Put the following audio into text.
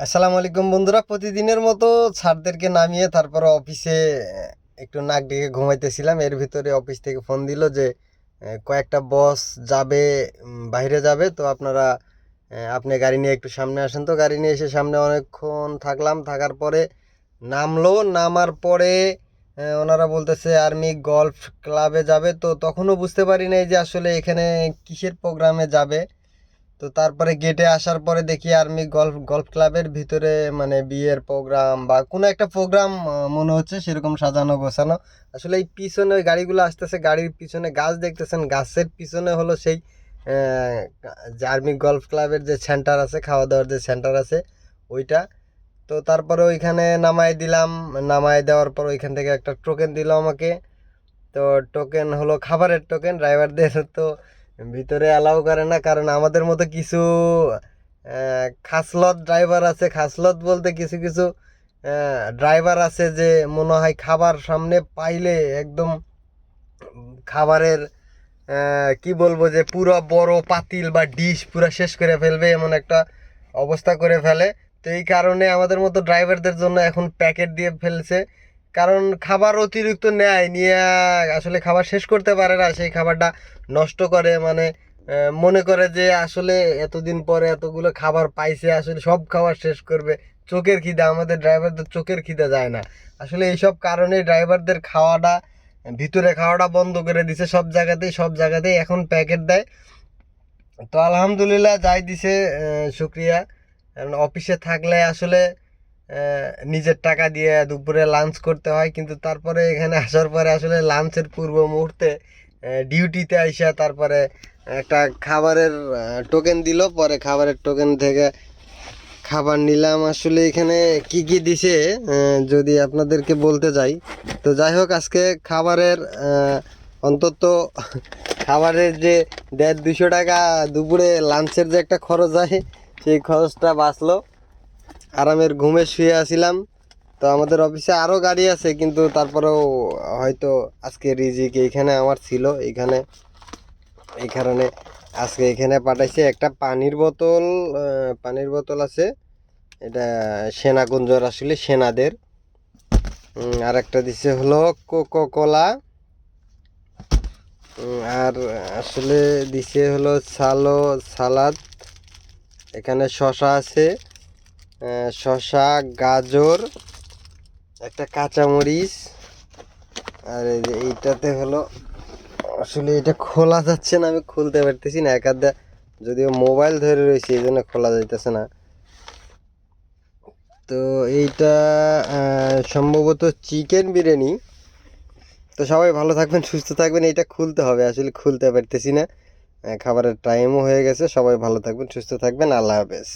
আসসালামু আলাইকুম বন্ধুরা, প্রতিদিনের মতো স্যারদেরকে নামিয়ে তারপরে অফিসে একটু নাক ডেকে ঘুমাইতেছিলাম। এর ভিতরে অফিস থেকে ফোন দিল যে কয়েকটা বস যাবে, বাইরে যাবে, তো আপনারা আপনি গাড়ি নিয়ে একটু সামনে আসেন। তো গাড়ি নিয়ে এসে সামনে অনেকক্ষণ থাকলাম, থাকার পরে নামার পরে ওনারা বলতেছে আর্মি গলফ ক্লাবে যাবে। তো তখনও বুঝতে পারি নাই যে আসলে এখানে কিসের প্রোগ্রামে যাবে। তো তারপরে গেটে আসার পরে দেখি আর্মি গলফ গলফ ক্লাবের ভিতরে মানে বিয়ের প্রোগ্রাম বা কোনো একটা প্রোগ্রাম মনে হচ্ছে, সেরকম সাজানো গোছানো। আসলে এই পিছনে ওই গাড়িগুলো আসতেছে, গাড়ির পিছনে গাছ দেখতেছেন, গাছের পিছনে হলো সেই যে আর্মি গলফ ক্লাবের যে সেন্টার আছে, খাওয়া দাওয়ার যে সেন্টার আছে ওইটা। তো তারপরে ওইখানে নামাই দিলাম। নামাই দেওয়ার পর ওইখান থেকে একটা টোকেন দিল আমাকে। তো টোকেন হলো খাবারের টোকেন। ড্রাইভারদের তো ভিতরে অ্যালাউ করে না, কারণ আমাদের মতো কিছু খাসলত ড্রাইভার আছে। খাসলত বলতে কিছু কিছু ড্রাইভার আছে যে মনে হয় খাবার সামনে পাইলে একদম খাবারের কি বলবো, যে পুরো বড় পাতিল বা ডিশ পুরো শেষ করে ফেলবে, এমন একটা অবস্থা করে ফেলে। তো এই কারণে আমাদের মতো ড্রাইভারদের জন্য এখন প্যাকেট দিয়ে ফেলছে। কারণ খাবার অতিরিক্ত নেয়, নিয়ে আসলে খাবার শেষ করতে পারে না, সেই খাবারটা নষ্ট করে। মানে মনে করে যে আসলে এতদিন পরে এতগুলো খাবার পাইছে, আসলে সব খাবার শেষ করবে। চোখের খিদা, আমাদের ড্রাইভারদের চোখের খিদা যায় না। আসলে এইসব কারণে ড্রাইভারদের খাওয়াটা, ভিতরে খাওয়াটা বন্ধ করে দিছে সব জায়গাতেই। সব জায়গাতেই এখন প্যাকেট দেয়। তো আলহামদুলিল্লাহ যাই দিছে, শুক্রিয়া। কারণ অফিসে থাকলে আসলে নিজের টাকা দিয়ে দুপুরে লাঞ্চ করতে হয়, কিন্তু তারপরে এখানে আসার পরে আসলে লাঞ্চের পূর্ব মুহূর্তে ডিউটিতে আইসা তারপরে একটা খাবারের টোকেন দিল। পরে খাবারের টোকেন থেকে খাবার নিলাম। আসলে এখানে কি কি দিছে যদি আপনাদেরকে বলতে যাই, তো যাই হোক, আজকে খাবারের অন্তত খাবারের যে 150-200 টাকা দুপুরে লাঞ্চের যে একটা খরচ হয়, সেই খরচটা বাঁচলো। আরামের ঘুমে শুয়ে আসিলাম। তো আমাদের অফিসে আরও গাড়ি আছে, কিন্তু তারপরেও হয়তো আজকে রিজিক এইখানে আমার ছিল, এইখানে এই কারণে আজকে এখানে পাঠাইছে। একটা পানির বোতল আছে, এটা সেনাকুঞ্জর, আসলে সেনাদের। আর একটা দিছে হলো কোকো কোলা। আর আসলে দিছে হলো সালাদ। এখানে শশা আছে, শশা, গাজর, একটা কাঁচামরিচ। আর এইটাতে হলো, আসলে এটা খোলা যাচ্ছে না, আমি খুলতে পারতেছি না একাদা, যদিও মোবাইল ধরে রয়েছে এই জন্য খোলা যাইতেছে না। তো এইটা সম্ভবত চিকেন বিরিয়ানি। তো সবাই ভালো থাকবেন, সুস্থ থাকবেন। এইটা খুলতে হবে, আসলে খুলতে পারতেছি না। খাবারের টাইমও হয়ে গেছে। সবাই ভালো থাকবেন, সুস্থ থাকবেন। আল্লাহ হাফেজ।